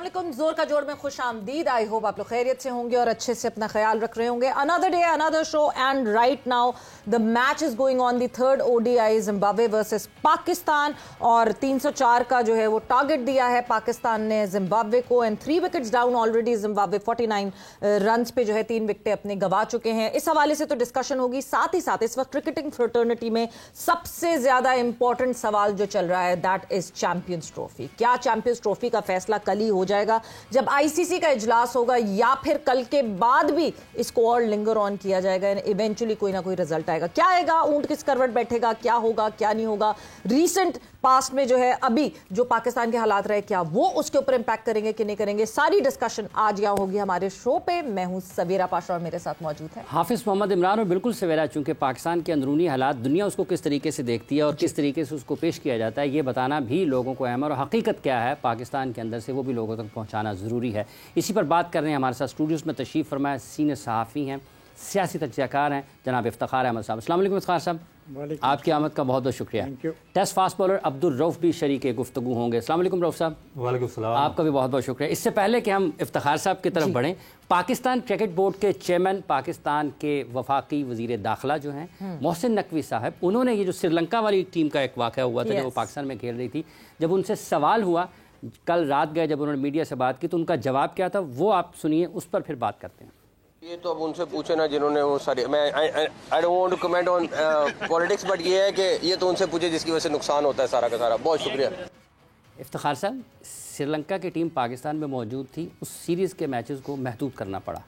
अस्सलाम वालेकुम, जोर का जोड़ में खुश आमदीद। आई होप आप लोग खैरियत से होंगे और अच्छे से अपना ख्याल रख रहे होंगे। Another day another show and right now the match is going on the third ODI Zimbabwe versus Pakistan और 304 का जो है वो टारगेट दिया है पाकिस्तान ने जिम्बाब्वे को and 3 wickets down already. Zimbabwe 49 runs पे जो है 3 विकेटें अपने गंवा चुके हैं। इस हवाले से तो डिस्कशन होगी, साथ ही साथ इस वक्त क्रिकेटिंग फ्रेटर्निटी में सबसे ज्यादा इंपॉर्टेंट सवाल जो चल रहा है दैट इज चैंपियंस ट्रॉफी। क्या चैंपियंस ट्रॉफी का फैसला कल ही हो जाएगा जब आईसीसी का इजलास होगा, या फिर कल के बाद भी इसको और लिंगर ऑन किया जाएगा, इवेंचुअली कोई ना कोई रिजल्ट आएगा? क्या आएगा, ऊंट किस करवट बैठेगा, क्या होगा क्या नहीं होगा, रीसेंट पास्ट में जो है अभी जो पाकिस्तान के हालात रहे क्या वो उसके ऊपर इंपैक्ट करेंगे कि नहीं करेंगे, सारी डिस्कशन आज यहाँ होगी हमारे शो पे। मैं हूं सवेरा पाशा और मेरे साथ मौजूद है हाफिज मोहम्मद इमरान। और बिल्कुल सवेरा, चूंकि पाकिस्तान के अंदरूनी हालात दुनिया उसको किस तरीके से देखती है और किस तरीके से उसको पेश किया जाता है, ये बताना भी लोगों को अहम है और हकीकत क्या है पाकिस्तान के अंदर से वो भी लोगों तक पहुँचाना ज़रूरी है। इसी पर बात कर रहे हैं। हमारे साथ स्टूडियोज़ में तशरीफ़ फरमाया सीनियर सहाफ़ी हैं, सियासी तजज़ियाकार हैं जनाब इफ्तिखार अहमद साहब। अस्सलाम वालेकुम इफ्तिखार साहब, आपकी आमद का बहुत बहुत शुक्रिया। Test fast bowler Abdul Rauf भी शरीक गुफ्तगू होंगे। अस्सलाम वालेकुम रऊफ़ साहब। वालेकुम सलाम। आपका भी बहुत बहुत शुक्रिया। इससे पहले कि हम इफ्तिखार साहब की तरफ बढ़ें, पाकिस्तान क्रिकेट बोर्ड के चेयरमैन, पाकिस्तान के वफाकी वज़ीर दाखिला जो हैं मोहसिन नकवी साहब, उन्होंने ये जो श्रीलंका वाली टीम का एक वाक़या हुआ था जब वो पाकिस्तान में खेल रही थी, जब उनसे सवाल हुआ कल रात गए जब उन्होंने मीडिया से बात की तो उनका जवाब क्या था वो आप सुनिए, उस पर फिर बात करते हैं। ये तो अब उनसे पूछे ना जिन्होंने वो सारी, मैं I don't want to comment on politics, but ये है कि ये तो उनसे पूछे जिसकी वजह से नुकसान होता है सारा का सारा। बहुत शुक्रिया। इफ्तिखार साहब, श्रीलंका की टीम पाकिस्तान में मौजूद थी, उस सीरीज़ के मैचेस को महदूद करना पड़ा।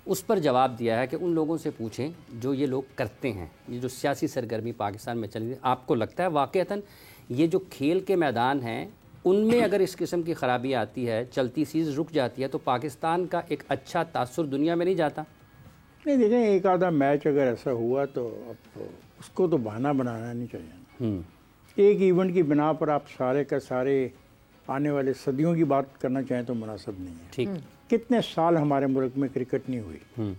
उस पर जवाब दिया है कि उन लोगों से पूछें जो ये लोग करते हैं, ये जो सियासी सरगर्मी पाकिस्तान में चल रही है, आपको लगता है वाक़ईतन ये जो खेल के मैदान हैं उनमें अगर इस किस्म की ख़राबी आती है, चलती सीरीज़ रुक जाती है, तो पाकिस्तान का एक अच्छा तासुर दुनिया में नहीं जाता? नहीं, देखें, एक आधा मैच अगर ऐसा हुआ तो अब उसको तो बहाना बनाना नहीं चाहिए। एक इवेंट की बिना पर आप सारे का सारे आने वाले सदियों की बात करना चाहें तो मुनासिब नहीं है। ठीक। कितने साल हमारे मुल्क में क्रिकेट नहीं हुई,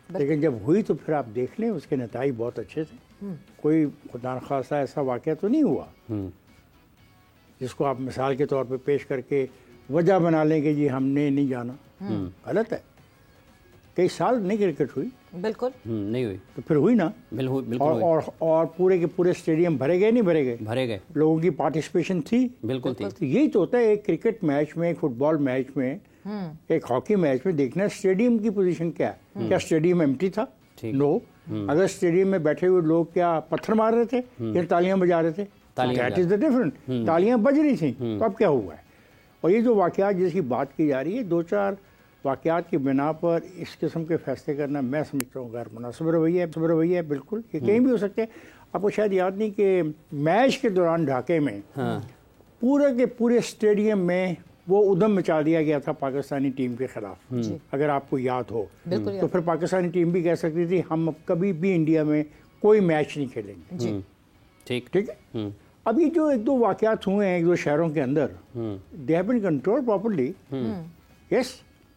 लेकिन जब हुई तो फिर आप देख लें उसके नताइज बहुत अच्छे थे। कोई खुदा खासा ऐसा वाक़या तो नहीं हुआ जिसको आप मिसाल के तौर पे पेश करके वजह बना लें कि जी हमने नहीं जाना। गलत है। कई साल नहीं क्रिकेट हुई, बिल्कुल नहीं हुई, तो फिर हुई ना, बिल्कुल। और पूरे के पूरे स्टेडियम भरे गए, नहीं भरे गए? भरे गए। लोगों की पार्टिसिपेशन थी, बिल्कुल थी। तो यही तो होता है एक क्रिकेट मैच में, एक फुटबॉल मैच में, एक हॉकी मैच में देखना स्टेडियम की पोजीशन क्या है। क्या स्टेडियम एम्प्टी था? नो। अगर स्टेडियम में बैठे हुए लोग क्या पत्थर मार रहे थे या तालियां बजा रहे थे? That is the different. तालियां बज रही थी, तो अब क्या हुआ है? और ये जो वाकयात जिसकी बात की जा रही है, 2-4 वाकयात की बिना पर इस किस्म के फैसले करना मैं समझता हूँ गैर मुनासिब रवैया है। बिल्कुल, ये कहीं भी हो सकते हैं। आपको शायद याद नहीं कि मैच के दौरान ढाके में पूरे के पूरे स्टेडियम में वो उधम मचा दिया गया था पाकिस्तानी टीम के खिलाफ, अगर आपको याद हो। तो फिर पाकिस्तानी टीम भी कह सकती थी हम अब कभी भी इंडिया में कोई मैच नहीं खेलेंगे। ठीक है। अब ये जो 1-2 वाकयात हुए हैं 1-2 शहरों के अंदर, they have been controlled properly. Yes,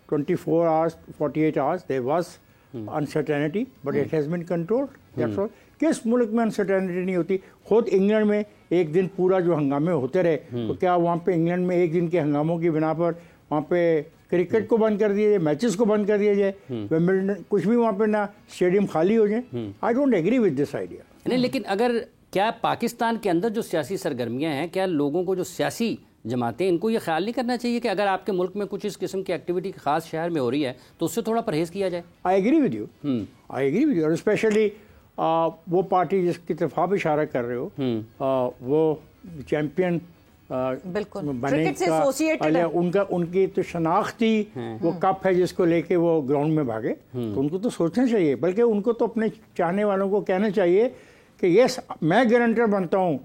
24 hours 48 hours there was uncertainty, but it has been controlled. That's all. किस मुल्क में अनसर्टेनिटी नहीं होती? खुद इंग्लैंड में एक दिन पूरा जो हंगामे होते रहे, तो क्या वहाँ पे इंग्लैंड में एक दिन के हंगामों की बिना पर वहाँ पे क्रिकेट को बंद कर दिया जाए, मैचेस को बंद कर दिया जाए, कुछ भी वहाँ पे ना स्टेडियम खाली हो जाए? I don't agree with this idea. नहीं, लेकिन अगर क्या पाकिस्तान के अंदर जो सियासी सरगर्मियां हैं, क्या लोगों को जो सियासी जमातें, इनको ये ख्याल नहीं करना चाहिए कि अगर आपके मुल्क में कुछ इस किस्म की एक्टिविटी खास शहर में हो रही है तो उससे थोड़ा परहेज किया जाए? I agree with you. और स्पेशली वो पार्टी जिसकी तरफ आप इशारा कर रहे हो, वो चैंपियन क्रिकेट से एसोसिएटेड है, उनकी तो शनाख्ती वो कप है जिसको लेके वो ग्राउंड में भागे, तो उनको तो सोचना चाहिए। बल्कि उनको तो अपने चाहने वालों को कहना चाहिए कि यस, मैं गारंटर बनता हूँ,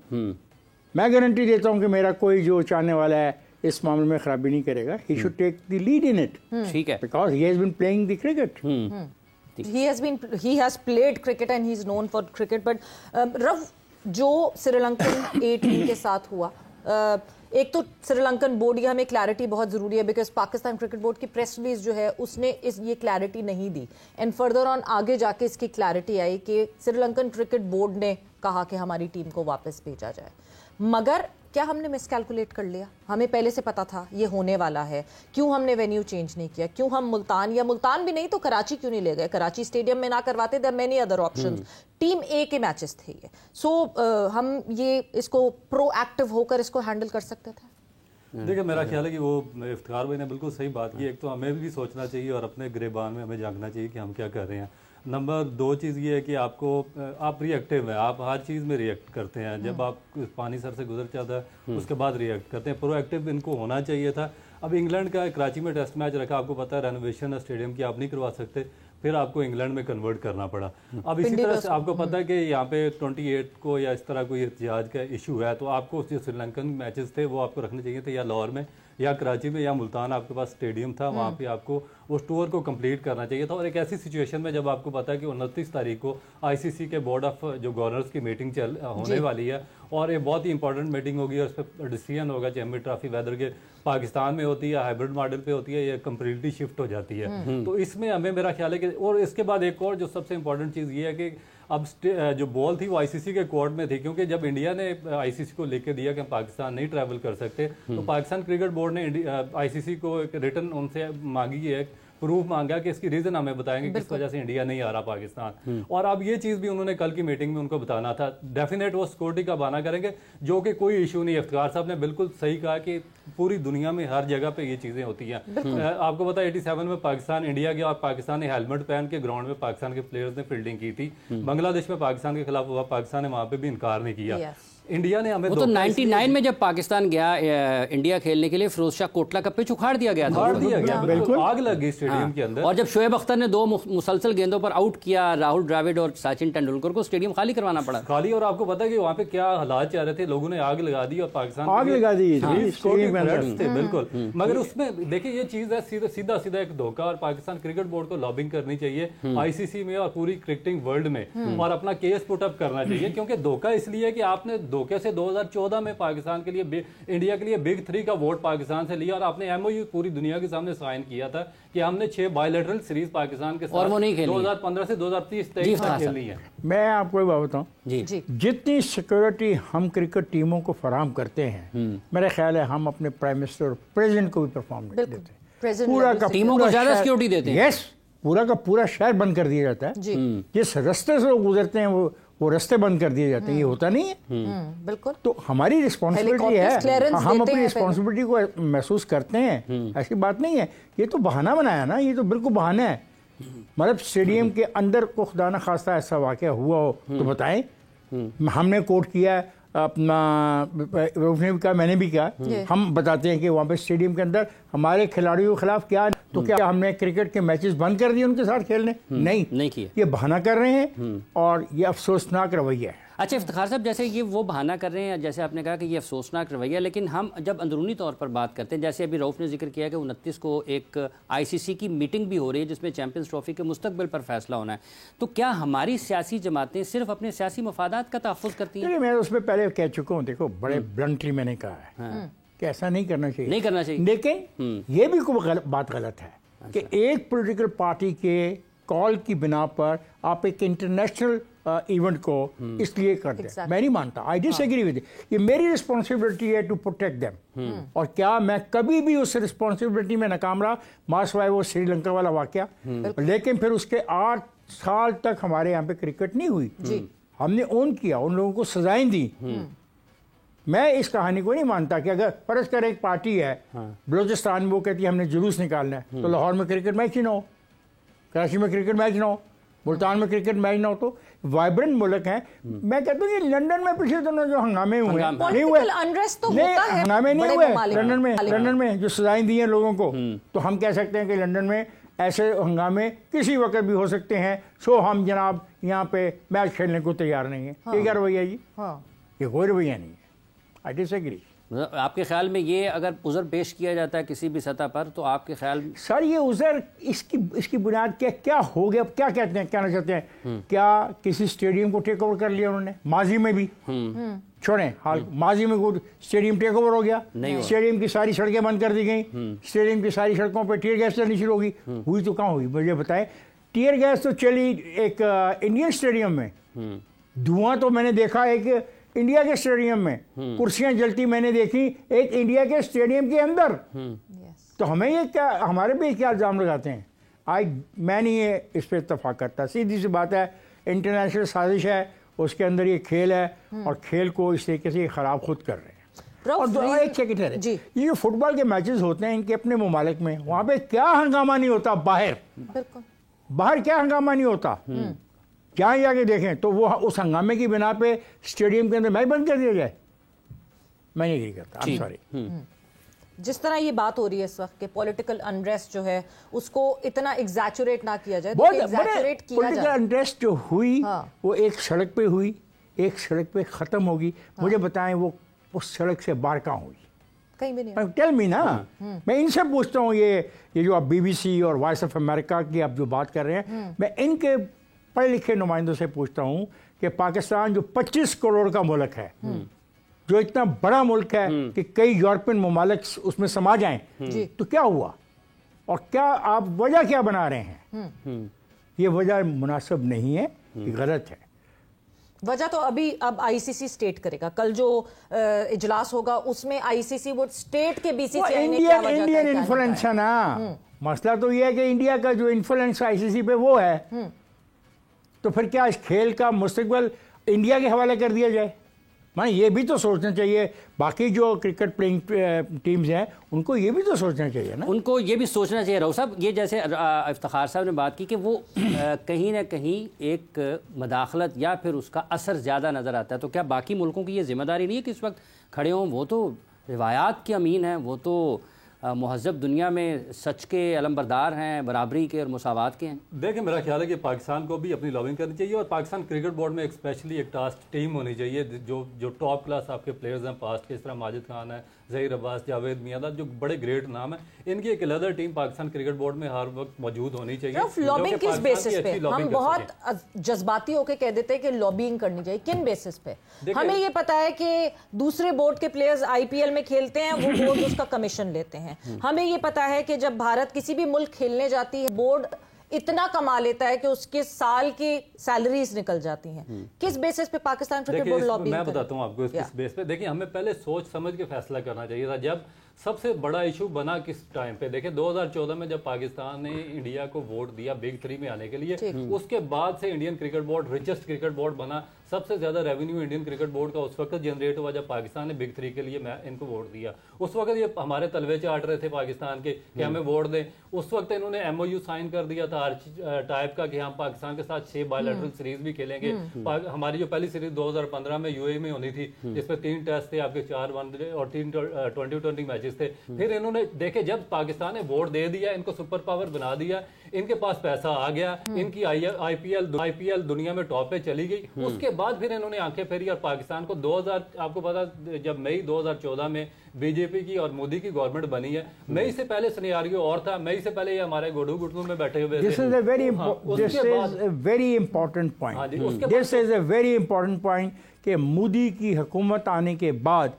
मैं गारंटी देता हूँ कि मेरा कोई जो चाहने वाला है इस मामले में खराबी नहीं करेगा। He should take the lead in it, ठीक है, because he has been playing the cricket. he has played cricket and he's known for cricket, but rough जो श्रीलंकन ए टीम के साथ हुआ, एक तो श्रीलंकन बोर्ड, ये हमें क्लैरिटी बहुत ज़रूरी है बिकॉज पाकिस्तान क्रिकेट बोर्ड की प्रेस रिलीज जो है उसने ये क्लैरिटी नहीं दी, एंड फर्दर ऑन आगे जाके इसकी क्लैरिटी आई कि श्रीलंकन क्रिकेट बोर्ड ने कहा कि हमारी टीम को वापस भेजा जाए। मगर क्या हमने मिसकैलकुलेट कर लिया? हमें पहले से पता था ये होने वाला है, क्यों हमने वेन्यू चेंज नहीं किया? क्यों हम मुल्तान, या मुल्तान भी नहीं तो कराची क्यों नहीं ले गए? कराची स्टेडियम में ना करवाते, there many other options. Team A के मैचेस थे ये। हम ये इसको प्रोएक्टिव होकर इसको हैंडल कर सकते थे। देखिए, मेरा ख्याल है कि वो इफ्तिखार भाई ने बिल्कुल सही बात की। एक तो हमें भी सोचना चाहिए और अपने गिरेबान में हमें झांकना चाहिए कि हम क्या कर रहे हैं। नंबर 2 चीज़ ये है कि आप रिएक्टिव हैं, आप हर चीज़ में रिएक्ट करते हैं। जब आप पानी सर से गुजर जाता है उसके बाद रिएक्ट करते हैं। प्रोएक्टिव इनको होना चाहिए था। अब इंग्लैंड का कराची में टेस्ट मैच रखा, आपको पता है रेनोवेशन स्टेडियम की आप नहीं करवा सकते, फिर आपको इंग्लैंड में कन्वर्ट करना पड़ा। अब इसी तरह से आपको पता है कि यहाँ पे 28 को या इस तरह कोई एहतिजाज का इशू है, तो आपको जो श्रीलंकन मैचेस थे वो आपको रखने चाहिए थे या लाहौर में या कराची में या मुल्तान, आपके पास स्टेडियम था, वहाँ पे आपको उस टूर को कंप्लीट करना चाहिए था। और एक ऐसी सिचुएशन में जब आपको पता है कि 29 तारीख को आईसीसी के बोर्ड ऑफ जो गवर्नर्स की मीटिंग होने वाली है और ये बहुत ही इंपॉर्टेंट मीटिंग होगी और उस पर डिसीजन होगा चैम्पियन ट्रॉफी वेदर के पाकिस्तान में होती है या हाइब्रिड मॉडल पे होती है या कम्प्लीटली शिफ्ट हो जाती है। तो इसमें हमें, मेरा ख्याल है कि, और इसके बाद एक और जो सबसे इंपॉर्टेंट चीज़ ये है कि अब जो बॉल थी वो आईसीसी के कोर्ट में थी, क्योंकि जब इंडिया ने आईसीसी को लेके दिया कि हम पाकिस्तान नहीं ट्रैवल कर सकते, तो पाकिस्तान क्रिकेट बोर्ड ने आईसीसी को एक रिटर्न उनसे मांगी है, प्रूफ मांगा कि इसकी रीजन हमें बताएंगे किस वजह से इंडिया नहीं आ रहा पाकिस्तान। और अब ये चीज़ भी उन्होंने कल की मीटिंग में उनको बताना था। डेफिनेट वो सिक्योरिटी का बहाना करेंगे, जो कि कोई इशू नहीं। इफ्तिखार साहब ने बिल्कुल सही कहा कि पूरी दुनिया में हर जगह पे ये चीज़ें होती हैं। आपको पता है 87 में पाकिस्तान इंडिया गया और पाकिस्तान ने हेलमेट पहन के ग्राउंड में पाकिस्तान के प्लेयर्स ने फील्डिंग की थी। बांग्लादेश में पाकिस्तान के खिलाफ हुआ, पाकिस्तान ने वहाँ पे भी इनकार नहीं किया। इंडिया ने हमें तो 99 में जब पाकिस्तान गया इंडिया खेलने के लिए, फिरोज शाह कोटला कप पे उखाड़ दिया गया था, बिल्कुल आग लग गई स्टेडियम के अंदर। और जब शोएब अख्तर ने 2 मुसलसल गेंदों पर आउट किया राहुल द्रविड़ और सचिन तेंदुलकर को, स्टेडियम खाली करवाना पड़ा खाली। और आपको पता है कि वहाँ पे क्या हालात चल रहे थे, लोगों ने आग लगा दी और पाकिस्तान आग लगा दी थे बिल्कुल। मगर उसमें देखिए ये चीज है सीधा सीधा एक धोखा, और पाकिस्तान क्रिकेट बोर्ड को लॉबिंग करनी चाहिए आईसीसी में और पूरी क्रिकेटिंग वर्ल्ड में, और अपना केस पुट अप करना चाहिए। क्योंकि धोखा इसलिए है कि आपने धोखे से 2014 में पाकिस्तान के लिए, इंडिया के लिए बिग 3 का वोट पाकिस्तान से लिया और आपने एमओयू पूरी दुनिया के सामने साइन किया था कि हमने 6 बायलैटरल सीरीज पाकिस्तान के साथ और वो नहीं खेली 2015 से 2030 तक खेलनी है। मैं आपको एक बात बताऊं, जितनी सिक्योरिटी हम क्रिकेट टीमों को फराहम करते हैं, मेरा ख्याल है हम अपने प्राइम मिनिस्टर और प्रेसिडेंट को भी परफॉर्म नहीं देते। पूरा का टीमों को ज्यादा सिक्योरिटी देते हैं। यस, पूरा का पूरा शहर बंद कर दिया जाता है। जिस रास्ते से लोग गुजरते हैं वो रास्ते बंद कर दिए जाते हैं। ये होता नहीं है। बिल्कुल। तो हमारी रिस्पॉन्सिबिलिटी है, हम अपनी रिस्पॉन्सिबिलिटी को महसूस करते हैं, ऐसी बात नहीं है। ये तो बहाना बनाया ना, ये तो बिल्कुल बहाना है। मतलब स्टेडियम के अंदर को खुदा न खास्ता ऐसा वाकया हुआ हो तो बताएं। हमने कोट किया, अपना उसने भी कहा, मैंने भी कहा, हम बताते हैं कि वहाँ पे स्टेडियम के अंदर हमारे खिलाड़ियों के खिलाफ क्या, तो क्या हमने क्रिकेट के मैचेस बंद कर दिए उनके साथ खेलने? नहीं किए। ये बहाना कर रहे हैं और ये अफसोसनाक रवैया है। अच्छा इफ्तिखार साहब, जैसे ये वो बहाना कर रहे हैं, जैसे आपने कहा कि ये अफसोसनाक रवैया, लेकिन हम जब अंदरूनी तौर पर बात करते हैं, जैसे अभी रऊफ ने जिक्र किया कि 29 को एक आईसीसी की मीटिंग भी हो रही है जिसमें चैंपियंस ट्रॉफी के मुस्तकबिल पर फैसला होना है, तो क्या हमारी सियासी जमातें सिर्फ अपने सियासी मफादात का तहफ़्फ़ुज़ करती हैं? मैं उसमें पहले कह चुका हूँ, देखो बड़े ब्लंटली मैंने कहा है कि ऐसा नहीं करना चाहिए, लेकिन ये भी कोई बात गलत है कि एक पॉलिटिकल पार्टी के कॉल की बिना पर आप एक इंटरनेशनल इवेंट को इसलिए कर दें। मैं नहीं मानता, आई डिसएग्री विद। ये मेरी रिस्पॉन्सिबिलिटी है टू प्रोटेक्ट देम। और क्या मैं कभी भी उस रिस्पॉन्सिबिलिटी में नाकाम रहा? मासवाए वो श्रीलंका वाला वाकया, लेकिन फिर उसके 8 साल तक हमारे यहाँ पे क्रिकेट नहीं हुई। हमने ओन किया, उन लोगों को सजाएं दी। मैं इस कहानी को नहीं मानता कि अगर फर्ज कर एक पार्टी है बलूचिस्तान में, वो कहती है हमने जुलूस निकालना है, तो लाहौर में क्रिकेट मैच ही ना हो, कराची में क्रिकेट मैच ना हो, मुल्तान में क्रिकेट मैच ना हो, तो वाइब्रेंट मुल्क है। मैं कहता हूँ कि लंदन में पिछले दिनों जो हंगामे हुए नहीं हुए, हंगामे नहीं हुए लंदन में जो सजाएं दी हैं लोगों को, तो हम कह सकते हैं कि लंदन में ऐसे हंगामे किसी वक्त भी हो सकते हैं। सो हम जनाब यहाँ पे मैच खेलने को तैयार नहीं है। ये क्या रवैया जी? ये कोई रवैया नहीं है। I disagree. आपके ख्याल में ये अगर उज़र पेश किया जाता है किसी भी सतह पर, तो आपके ख्याल सर ये उज़र इसकी बुनियाद क्या हो गया? क्या कहते हैं, कहना चाहते हैं? क्या किसी स्टेडियम को टेक ओवर कर लिया उन्होंने? माजी में भी छोड़ें, हाल माजी में कोई स्टेडियम टेक ओवर हो गया? स्टेडियम की सारी सड़कें बंद कर दी गई, स्टेडियम की सारी सड़कों पर टीयर गैस चलनी शुरू होगी। हुई तो कहाँ हुई मुझे बताएं? टीयर गैस तो चली एक इंडियन स्टेडियम में, धुआं तो मैंने देखा है कि इंडिया के स्टेडियम में कुर्सियां जलती मैंने देखी, एक इंडिया के स्टेडियम के अंदर। तो हमें ये क्या, हमारे पे क्या इल्ज़ाम लगाते हैं? मैं नहीं ये इस पर इत्तफाक करता। सीधी सी बात है, इंटरनेशनल साजिश है, उसके अंदर ये खेल है और खेल को इस तरीके से ख़राब खुद कर रहे हैं। और एक सेकंड है, ये जो फुटबॉल के मैचेस होते हैं इनके अपने ममालिक में, वहाँ पे क्या हंगामा नहीं होता? बाहर क्या हंगामा नहीं होता? जहाँ जाके देखें तो वो उस हंगामे की बिना पे स्टेडियम के अंदर मैच बंद कर दिया जाए। मैं नहीं एग्री करता, आई एम सॉरी। जिस तरह ये बात हो रही है इस वक्त के पॉलिटिकल अनरेस्ट जो है उसको इतना एग्जैचुरेट ना किया जाए। पॉलिटिकल अनरेस्ट जो हुई वो एक सड़क पे हुई, एक सड़क पे खत्म होगी। मुझे बताएं वो उस सड़क से बाहर कहाँ हुई? कहीं भी नहीं। टेल मी ना। मैं इनसे पूछता हूँ, ये जो आप बीबीसी और वॉइस ऑफ अमेरिका की आप जो बात कर रहे हैं, मैं इनके पढ़े लिखे नुमाइंदों से पूछता हूँ कि पाकिस्तान जो 25 करोड़ का मुल्क है, जो इतना बड़ा मुल्क है कि कई यूरोपियन ममालिक उसमें समा जाएं, तो क्या हुआ? और क्या आप वजह क्या बना रहे हैं? ये वजह मुनासिब नहीं है, ये गलत है। वजह तो अब आईसीसी स्टेट करेगा। कल जो इजलास होगा उसमें आईसीसी वो स्टेट के बीसीसीआई ने क्या वजह इंडियन इन्फ्लुएंस है ना। मसला तो ये है कि इंडिया का जो इन्फ्लुएंस आईसीसी पे वो है, तो फिर क्या इस खेल का मुस्तकबिल इंडिया के हवाले कर दिया जाए? माने ये भी तो सोचना चाहिए, बाकी जो क्रिकेट प्लेइंग टीम्स हैं उनको ये भी तो सोचना चाहिए ना। उनको ये भी सोचना चाहिए राव साहब। ये जैसे इफ्तिखार साहब ने बात की कि वो कहीं ना कहीं एक मदाखलत या फिर उसका असर ज़्यादा नज़र आता है, तो क्या बाकी मुल्कों की ये जिम्मेदारी नहीं है कि इस वक्त खड़े हों? वो तो रिवायात के अमीन हैं, वो तो महज़ब दुनिया में सच के अलमबरदार हैं, बराबरी के और मुसावात के हैं। देखिए, मेरा ख्याल है कि पाकिस्तान को भी अपनी लॉबिंग करनी चाहिए और पाकिस्तान क्रिकेट बोर्ड में एक स्पेशली एक टास्क टीम होनी चाहिए जो टॉप क्लास आपके प्लेयर्स हैं पास्ट के, इस तरह माजिद खान है, ज़हीर अब्बास, जावेद मियांदाद, जो बड़े ग्रेट नाम है, इनकी एक अलग टीम पाकिस्तान क्रिकेट बोर्ड में हर वक्त मौजूद होनी चाहिए। लॉबिंग किस बेसिस पे? हम बहुत जज्बाती होकर कह देते हैं कि लॉबिंग करनी चाहिए, किन बेसिस पे? हमें ये पता है कि दूसरे बोर्ड के प्लेयर्स आईपीएल में खेलते हैं, वो बोर्ड उसका कमीशन लेते हैं। हमें ये पता है कि जब भारत किसी भी मुल्क खेलने जाती है, बोर्ड इतना कमा लेता है कि उसके साल की सैलरीज निकल जाती हैं। किस बेसिस पे पाकिस्तान क्रिकेट बोर्ड लॉबी? मैं बताता हूँ आपको इस बेस पे। देखिए, हमें पहले सोच समझ के फैसला करना चाहिए था। जब सबसे बड़ा इशू बना किस टाइम पे, देखिए 2014 में जब पाकिस्तान ने इंडिया को वोट दिया बिग 3 में आने के लिए, उसके बाद से Indian cricket board richest cricket board बना। सबसे ज्यादा रेवेन्यू इंडियन क्रिकेट बोर्ड का उस वक्त जनरेट हुआ जब पाकिस्तान ने बिग 3 के लिए इनको वोट दिया। उस वक्त ये हमारे तलवे चाट रहे थे पाकिस्तान के कि हमें वोट दें। उस वक्त इन्होंने एमओयू साइन कर दिया था टाइप का कि हम पाकिस्तान के साथ 6 बायलैटरल सीरीज भी खेलेंगे। हमारी जो पहली सीरीज 2015 में यूएई में होनी थी, जिसमें 3 टेस्ट थे आपके, 4 वनडे और 3 2020 मैचेस थे। फिर इन्होंने देखे जब पाकिस्तान ने वोट दे दिया, इनको सुपर पावर बना दिया, इनके पास पैसा आ गया, इनकी आईपीएल दुनिया में टॉप पे चली गई। उसके बाद फिर इन्होंने आंखें फेरी और पाकिस्तान को 2000, आपको पता जब मई 2014 में बीजेपी की और मोदी की गवर्नमेंट बनी है, मई से पहले सिनेरियो और था। मई से पहले ये हमारे गोडू गुटनू में बैठे हुए थे। This is a very important point कि मोदी की हुकूमत आने के बाद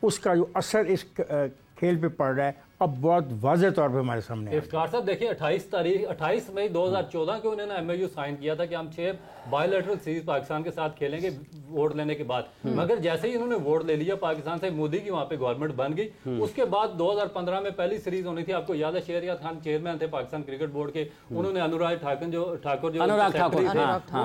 उसका जो असर इस खेल पे पड़ रहा है अब बहुत वाज़ेह तौर पे हमारे सामने। इफ्तिखार साहब देखिए, 28 मई 2014 को उन्होंने एमओयू साइन किया था कि हम 6 बायलैटरल सीरीज पाकिस्तान के साथ खेलेंगे वोट लेने के बाद। मगर जैसे ही इन्होंने वोट ले लिया पाकिस्तान से, मोदी की वहां पे गवर्नमेंट बन गई। उसके बाद 2015 में पहली सीरीज होनी थी, आपको याद है शहरियार खान चेयरमैन थे पाकिस्तान क्रिकेट बोर्ड के, उन्होंने अनुराग ठाकुर जो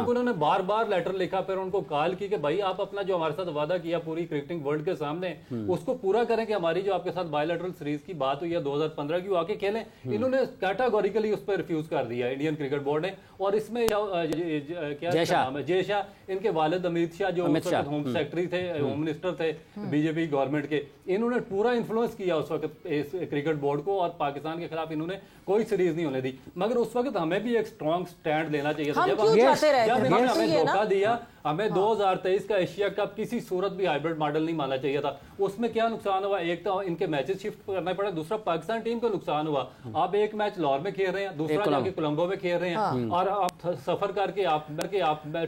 उन्होंने बार बार लेटर लिखा, फिर उनको कॉल की कि भाई आप अपना जो हमारे साथ वादा किया पूरी क्रिकेटिंग वर्ल्ड के सामने उसको पूरा करें कि हमारी जो आपके साथ बायलैटरल सीरीज की बात हुई है 2015 की, आके खेलें। इन्होंने कैटेगोरिकली उस पर रिफ्यूज कर दिया इंडियन क्रिकेट बोर्ड ने। और इसमें क्या नाम है, जय शाह, इनके वालिद अमित शाह जो होम सेक्रेटरी थे, होम मिनिस्टर थे बीजेपी गवर्नमेंट के, इन्होंने पूरा इन्फ्लुएंस किया उस वक्त इस क्रिकेट बोर्ड को और पाकिस्तान के खिलाफ इन्होंने कोई सीरीज नहीं होने दी। मगर उस वक्त हमें भी एक स्ट्रॉन्ग स्टैंड लेना चाहिए था। जब इन्होंने हमें धोखा दिया, हमें 2023 का एशिया कप किसी सूरत भी हाइब्रिड मॉडल नहीं मानना चाहिए था। उसमें क्या नुकसान हुआ, एक तो इनके मैचेस शिफ्ट करना पड़ा, दूसरा दूसरा पाकिस्तान टीम को नुकसान हुआ। आप एक मैच लाहौर में खेल रहे हैं, दूसरा जाके कोलंबो में खेल रहे हैं, और आप सफर करके आप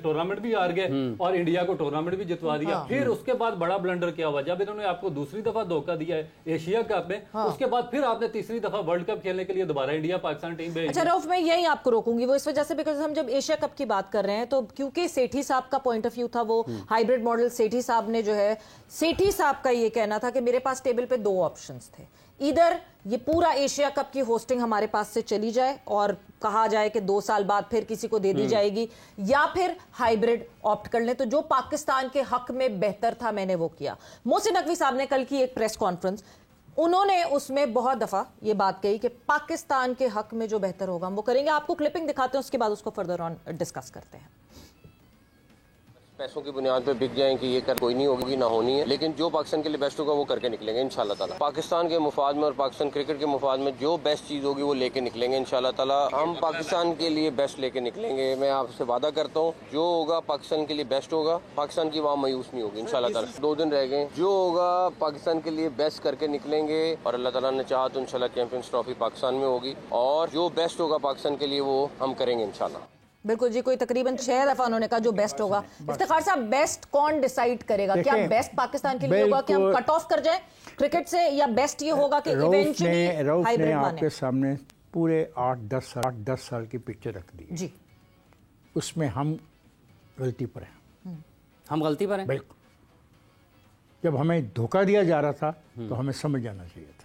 टूर्नामेंट भी हार गए और इंडिया को टूर्नामेंट भी जितवा दिया। फिर उसके बाद बड़ा ब्लंडर क्या हुआ, जब इन्होंने आपको दूसरी दफा धोखा दिया है एशिया कप में, उसके बाद फिर आपने तीसरी दफा वर्ल्ड कप खेलने के लिए दोबारा इंडिया पाकिस्तान टीम भेजी। अच्छा रऊफ, मैं यही आपको रोकूंगी वो इस वजह से, बिकॉज हम जब एशिया कप की बात कर रहे हैं तो क्योंकि सेठी साहब का पॉइंट ऑफ व्यू था वो हाइब्रिड मॉडल, सेठी साहब ने जो है, सेठी साहब का ये कहना था कि मेरे पास टेबल पे दो ऑप्शंस थे, इधर ये पूरा एशिया कप की होस्टिंग हमारे पास से चली जाए और कहा जाए कि 2 साल बाद फिर किसी को दे दी जाएगी, या फिर हाइब्रिड ऑप्ट कर लें। तो जो पाकिस्तान के हक में बेहतर था मैंने वो किया। मोहसिन नकवी साहब ने कल की एक प्रेस कॉन्फ्रेंस, उन्होंने उसमें बहुत दफा ये बात कही कि पाकिस्तान के हक में जो बेहतर होगा हम वो करेंगे। आपको क्लिपिंग दिखाते हैं, उसके बाद उसको फर्दर ऑन डिस्कस करते हैं। पैसों की बुनियाद पे बिक जाएं कि ये कर कोई नहीं होगी, ना होनी है, लेकिन जो पाकिस्तान के लिए बेस्ट होगा वो करके निकलेंगे इंशाल्लाह ताला। पाकिस्तान के मुफाद में और पाकिस्तान क्रिकेट के मुफाद में जो बेस्ट चीज होगी वो लेके निकलेंगे इंशाल्लाह ताला। हम पाकिस्तान के लिए बेस्ट लेके निकलेंगे। मैं आपसे वादा करता हूँ जो होगा पाकिस्तान के लिए बेस्ट होगा, पाकिस्तान की वहाँ मायूस नहीं होगी इंशाल्लाह ताला। 2 दिन रह गए, जो होगा पाकिस्तान के लिए बेस्ट करके निकलेंगे और अल्लाह ताला ने चाहा तो इंशाल्लाह चैंपियंस ट्रॉफी पाकिस्तान में होगी, और जो बेस्ट होगा पाकिस्तान के लिए वो हम करेंगे इंशाल्लाह। बिल्कुल जी, कोई तकरीबन 6 दफा उन्होंने कहा जो बेस्ट होगा। इफ्तिखार साहब, बेस्ट कौन डिसाइड करेगा? क्या बेस्ट पाकिस्तान के लिए होगा कि हम कट ऑफ कर जाएं क्रिकेट से, या बेस्ट ये होगा कि इवेंचुअली हाइब्रिड बने? आपके सामने पूरे 8-10 साल की पिक्चर रख दी जी, उसमें हम गलती पर हैं। हम गलती पर हैं बिल्कुल। जब हमें धोखा दिया जा रहा था तो हमें समझ जाना चाहिए था।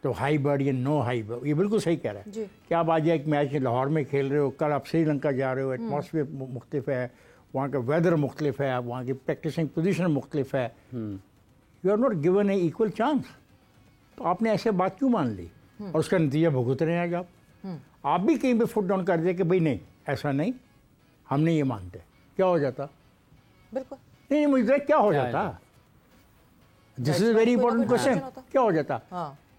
तो हाइब्रिड या नो हाइब्रिड, ये बिल्कुल सही कह रहा है कि आप आज एक मैच लाहौर में खेल रहे हो, कल आप श्रीलंका जा रहे हो, एटमॉस्फेयर मुख्तलिफ है, वहाँ का वेदर मुख्तलिफ है, वहाँ की प्रैक्टिसिंग पोजीशन मुख्तलिफ है, you are not given a equal chance. तो आपने ऐसे बात क्यों मान ली और उसका नतीजा भुगत रहे हैं आज आप भी कहीं पे फुट डाउन कर दिया कि भाई नहीं ऐसा नहीं, हम नहीं ये मानते, क्या हो जाता? बिल्कुल नहीं, मुझे क्या हो जाता? This is very important question, क्या हो जाता?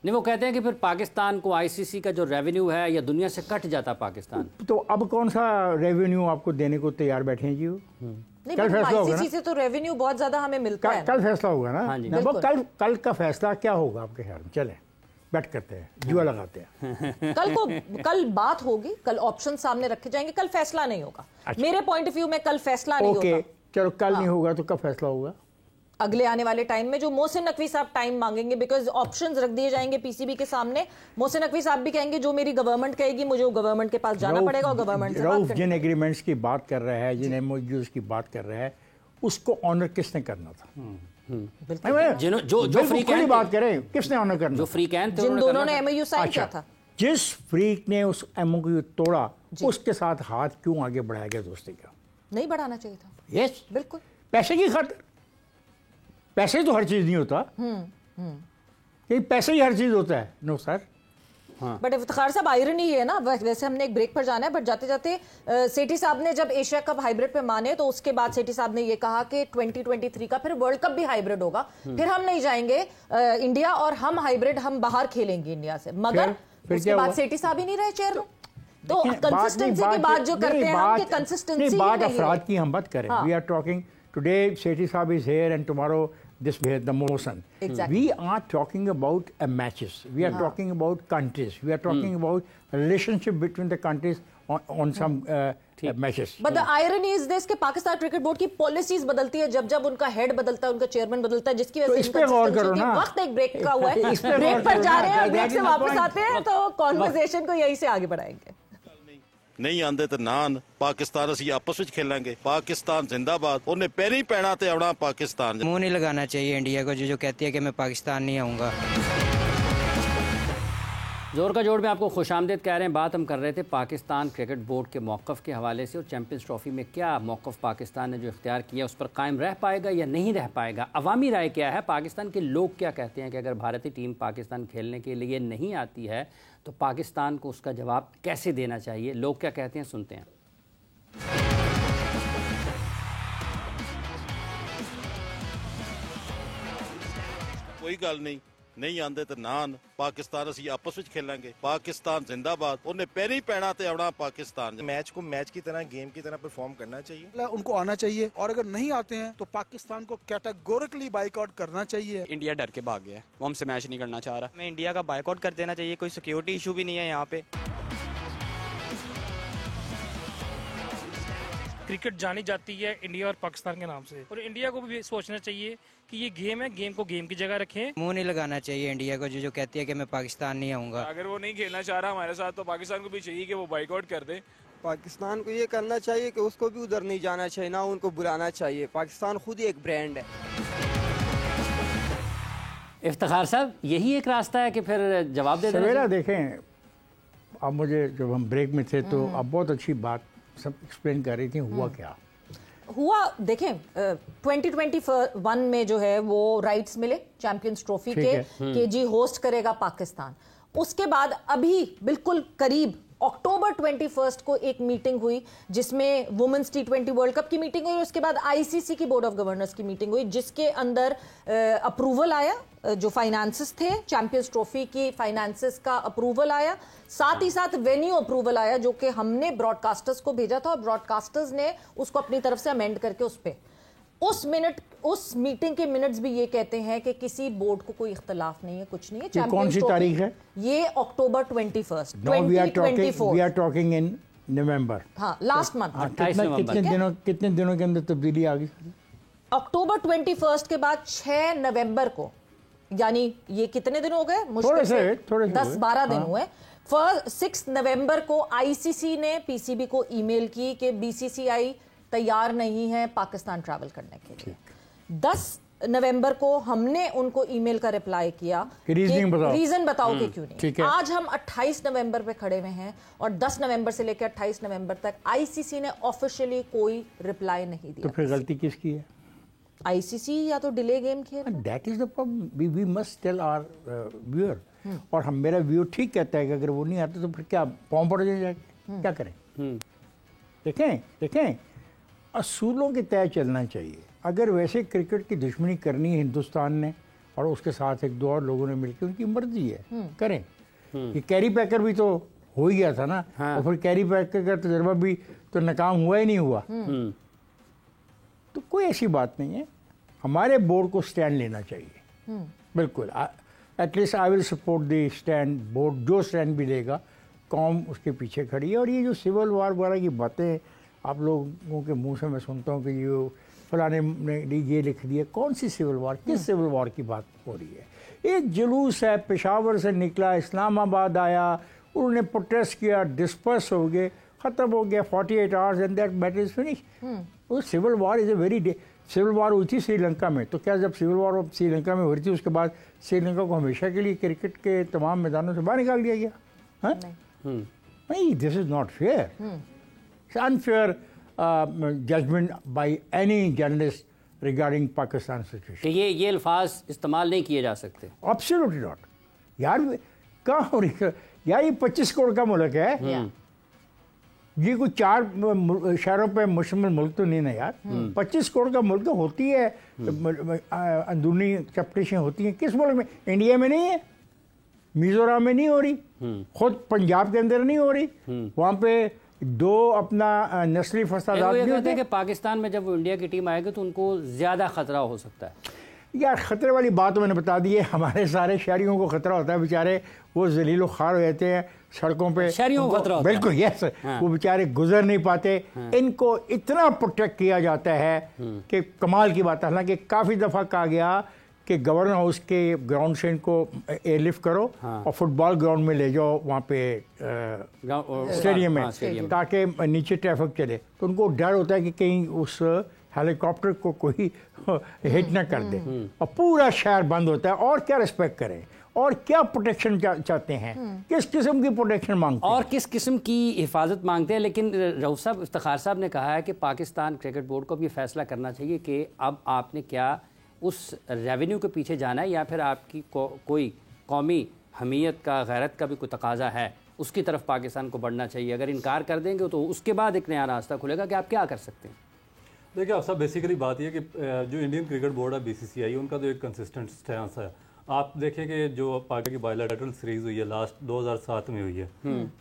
नहीं, वो कहते हैं कि फिर पाकिस्तान को आईसीसी का जो रेवेन्यू है या दुनिया से कट जाता पाकिस्तान। तो अब कौन सा रेवेन्यू आपको देने को तैयार बैठे हैं जी? नहीं, कल फैसला होगा आईसीसी से तो रेवेन्यू बहुत ज्यादा हमें मिलता है। कल फैसला होगा ना? हाँ जी। कल का फैसला क्या होगा आपके ख्याल में? चले बैठ करते हैं, जुआ लगाते हैं। कल बात होगी, कल ऑप्शन सामने रखे जाएंगे, कल फैसला नहीं होगा। मेरे पॉइंट ऑफ व्यू में कल फैसला नहीं होगा। चलो कल नहीं होगा तो कब फैसला होगा? अगले आने वाले टाइम में जो मोहसिन नकवी साहब टाइम मांगेंगे, बिकॉज ऑप्शंस रख दिए जाएंगे पीसीबी के सामने। मोहसिन नकवी साहब भी कहेंगे जो मेरी गवर्नमेंट कहेगी मुझे गवर्नमेंट के पास जाना पड़ेगा और गवर्नमेंट से बात करनी। जिन एग्रीमेंट्स की बात कर रहा है, जिन एमओयूज की बात कर रहा है, उसको ऑनर किसने करना था? जो फ्री कैन बात करें, किसने ऑनर करना? जो फ्री कैन जिन दोनों ने एमओयू साइन किया था। जिस फ्रीक ने उस एमओयू तोड़ा उसके साथ हाथ क्यों आगे बढ़ाया गया दोस्ती का? नहीं बढ़ाना चाहिए था। यस, बिल्कुल। पैसे की खातिर, पैसे तो हर चीज नहीं होता, ये पैसे ही हर चीज होता है। No sir. बट इफ्तिखार साहब, आयरनी ये है ना, वैसे हमने एक ब्रेक पर जाना है, बट जाते जाते सेठी साहब ने जब एशिया कप हाइब्रिड पे माने तो उसके बाद सेठी साहब ने ये कहा कि 2023 का फिर वर्ल्ड कप भी हाइब्रिड होगा, फिर हम नहीं जाएंगे इंडिया और हम हाइब्रिड हम बाहर खेलेंगे इंडिया से। मगर उसके बाद सेठी साहब ही नहीं रहे चेयरमैन। तो कंसिस्टेंसी की बात जो करते हैं हम, कि कंसिस्टेंसी बात अफराद की हम बात करें। वी आर टॉकिंग टुडे, सेठी साहब is here and tomorrow this the motion. Exactly. We are talking about matches. We are talking about countries. We are talking about relationship between the countries on some matches. But the irony is this कि Pakistan cricket board की policies बदलती है जब जब उनका head बदलता है, उनका चेयरमैन बदलता है, जिसकी वजह से इस पे गौर करो ना। वक्त एक ब्रेक का हुआ है, ब्रेक पर जा रहे हैं, ब्रेक से वापस आते हैं तो कॉन्वर्सेशन को यहीं से आगे बढ़ाएंगे। नहीं आंदे तो ना आन, पाकिस्तान असी आपस में खेलेंगे, पाकिस्तान जिंदाबाद, उन्हें पैरी पैना ते आना पाकिस्तान। मुंह नहीं लगाना चाहिए इंडिया को जो कहती है कि मैं पाकिस्तान नहीं आऊँगा। जोर का जोड़ में आपको खुशामदीद कह रहे हैं। बात हम कर रहे थे पाकिस्तान क्रिकेट बोर्ड के मौक़िफ़ के हवाले से, और चैंपियंस ट्रॉफी में क्या मौक़िफ़ पाकिस्तान ने जो इख्तियार किया उस पर कायम रह पाएगा या नहीं रह पाएगा, अवामी राय क्या है, पाकिस्तान के लोग क्या कहते हैं कि अगर भारतीय टीम पाकिस्तान खेलने के लिए नहीं आती है तो पाकिस्तान को उसका जवाब कैसे देना चाहिए, लोग क्या कहते हैं, सुनते हैं। कोई गल नहीं, ਨਹੀਂ ਆਂਦੇ ਤੇ ਨਾ ਆਣ ਪਾਕਿਸਤਾਨ ਅਸੀਂ ਆਪਸ ਵਿੱਚ खेलेंगे पाकिस्तान जिंदाबाद ਉਹਨੇ ਪੈਰੀ ਪੈਣਾ ਤੇ ਆਉਣਾ पाकिस्तान मैच को मैच की तरह गेम की तरह परफॉर्म करना चाहिए उनको आना चाहिए और अगर नहीं आते हैं तो पाकिस्तान को कैटेगोरिकली बाइकआउट करना चाहिए इंडिया डर के भाग गया है, वो हमसे मैच नहीं करना चाह रहा। हमें इंडिया का बाइकआउट कर देना चाहिए, कोई सिक्योरिटी इशू भी नहीं है यहाँ पे। क्रिकेट जानी जाती है इंडिया और पाकिस्तान के नाम से, और इंडिया को भी सोचना चाहिए कि ये गेम है, गेम को गेम की जगह रखें। मुंह नहीं लगाना चाहिए इंडिया को जो कहती है कि मैं पाकिस्तान नहीं आऊँगा। अगर वो नहीं खेलना चाह रहा हमारे साथ तो पाकिस्तान को भी चाहिए कि वो बाइकआउट कर दे। पाकिस्तान को ये करना चाहिए कि उसको भी उधर नहीं जाना चाहिए, ना उनको बुलाना चाहिए। पाकिस्तान खुद ही एक ब्रांड है। इफ्तिखार साहब, यही एक रास्ता है कि फिर जवाब दे सवेरा देखें, अब मुझे जब हम ब्रेक में थे तो आप बहुत अच्छी बात सब एक्सप्लेन कर रही थी, हुआ क्या हुआ। देखें 2021 में जो है वो राइट्स मिले चैंपियंस ट्रॉफी के जी होस्ट करेगा पाकिस्तान। उसके बाद अभी बिल्कुल करीब अक्टूबर 21 को एक मीटिंग हुई जिसमें वुमेन्स T20 वर्ल्ड कप की मीटिंग हुई। उसके बाद ICC की बोर्ड ऑफ गवर्नर्स की मीटिंग हुई जिसके अंदर अप्रूवल आया, जो फाइनेंसेस थे चैंपियंस ट्रॉफी की फाइनेंसेस का अप्रूवल आया, साथ ही साथ वेन्यू अप्रूवल आया जो कि हमने ब्रॉडकास्टर्स को भेजा था और ब्रॉडकास्टर्स ने उसको अपनी तरफ से अमेंड करके उस मीटिंग के मिनट्स भी ये कहते हैं कि किसी बोर्ड को कोई इख्तलाफ नहीं है, कुछ नहीं है। ये कौन सी तारीख है? ये अक्टूबर 21 2024। वी आर टॉकिंग इन नवंबर। हाँ, लास्ट मंथ। कितने दिनों के अंदर तब्दीली आ गई? अक्टूबर 21 के बाद 6 नवंबर को, यानी ये कितने दिन हो गए? मुश्किल से 10-12 दिन हुए। 6 नवंबर को ICC ने PCB को ईमेल की कि BCCI तैयार नहीं है पाकिस्तान ट्रैवल करने के लिए। 10 नवंबर को हमने उनको ईमेल का रिप्लाई किया कि रीजन बताओ कि क्यों नहीं। आज हम 28 नवंबर पे खड़े हुए हैं और 10 नवंबर से लेकर 28 नवंबर तक ICC ने ऑफिशियली कोई रिप्लाई नहीं दिया। तो फिर गलती किसकी है? ICC या तो डिले गेम खेल। That is the problem. We must tell our viewer. और हम, मेरा व्यू ठीक कहता है कि अगर वो नहीं आते तो फिर क्या पाँव पड़ जाएंगे, क्या करें? देखें असूलों के तय चलना चाहिए। अगर वैसे क्रिकेट की दुश्मनी करनी है हिंदुस्तान ने और उसके साथ एक दो और लोगों ने मिलकर, उनकी मर्जी है, करें। ये कैरी पैकर भी तो हो ही गया था ना। और फिर कैरी पैकर का तजर्बा भी तो नाकाम हुआ ही नहीं हुआ। तो कोई ऐसी बात नहीं है। हमारे बोर्ड को स्टैंड लेना चाहिए, बिल्कुल। At least I will support the stand. Board जो स्टैंड भी लेगा, कौम उसके पीछे खड़ी है। और ये जो सिविल वार वगैरह की बातें आप लोगों के मुंह से मैं सुनता हूँ कि ये फलाने ने ये लिख दिया, कौन सी सिविल वार? किस सिविल वार की बात हो रही है? एक जुलूस है, पेशावर से निकला, इस्लामाबाद आया, उन्होंने प्रोटेस्ट किया, डिस्पर्स हो गए, ख़त्म हो गया। 48 hours and that matter is finish. वो civil war is a very civil war हुई थी श्रीलंका में। तो क्या जब सिविल वार श्रीलंका में हो रही थी उसके बाद श्रीलंका को हमेशा के लिए क्रिकेट के तमाम मैदानों से बाहर निकाल दिया गया? नहीं, this is not fair. Unfair judgment by any journalist regarding Pakistan situation. कि ये अल्फाज इस्तेमाल नहीं किए जा सकते। Absolutely not. यार कहाँ हो रही है यार? ये 25 करोड़ का मुल्क है। ये कोई 4 शहरों पे मुश्तमिल मुल्क तो नहीं ना यार। 25 करोड़ का मुल्क होती है, अंदरूनी चपटिशें होती हैं। किस मुल्क में? इंडिया में नहीं है, मिजोरम में नहीं हो रही, खुद पंजाब के अंदर नहीं हो रही। वहाँ पे दो अपना नस्ली फसादात भी होते हैं। कि पाकिस्तान में जब वो इंडिया की टीम आएगी तो उनको ज़्यादा खतरा हो सकता है। यार खतरे वाली बात तो मैंने बता दी है। हमारे सारे शहरियों को खतरा होता है, बेचारे वो जलीलो खार हो जाते हैं सड़कों पे। शहरियों को खतरा होता है, बिल्कुल यस। वो बेचारे गुजर नहीं पाते। इनको इतना प्रोटेक्ट किया जाता है कि कमाल की बात है। हालांकि काफ़ी दफ़ा कहा गया कि गवर्नर हाउस के ग्राउंड से इनको एयरलिफ्ट करो और फुटबॉल ग्राउंड में ले जाओ, वहाँ पे स्टेडियम में, ताकि नीचे ट्रैफिक चले। तो उनको डर होता है कि कहीं उस हेलीकॉप्टर को कोई हिट ना कर दे। और पूरा शहर बंद होता है। और क्या रिस्पेक्ट करें और क्या प्रोटेक्शन चाहते हैं? किस किस्म की प्रोटेक्शन मांगते हैं और किस किस्म की हिफाजत मांगते हैं? लेकिन रऊफ साहब, इफ्तिखार साहब ने कहा है कि पाकिस्तान क्रिकेट बोर्ड को भी फैसला करना चाहिए कि अब आपने क्या उस रेवेन्यू के पीछे जाना है या फिर आपकी कोई कौमी हमीयत का, गैरत का भी कोई तकाजा है, उसकी तरफ पाकिस्तान को बढ़ना चाहिए। अगर इनकार कर देंगे तो उसके बाद एक नया रास्ता खुलेगा कि आप क्या कर सकते हैं। देखिए आप सब बेसिकली बात यह कि जो इंडियन क्रिकेट बोर्ड है BCCI, उनका तो एक कंसिस्टेंट स्टैंस है। आप देखें कि जो पाकिस्तान की बायलैटरल सीरीज हुई है लास्ट 2007 में हुई है,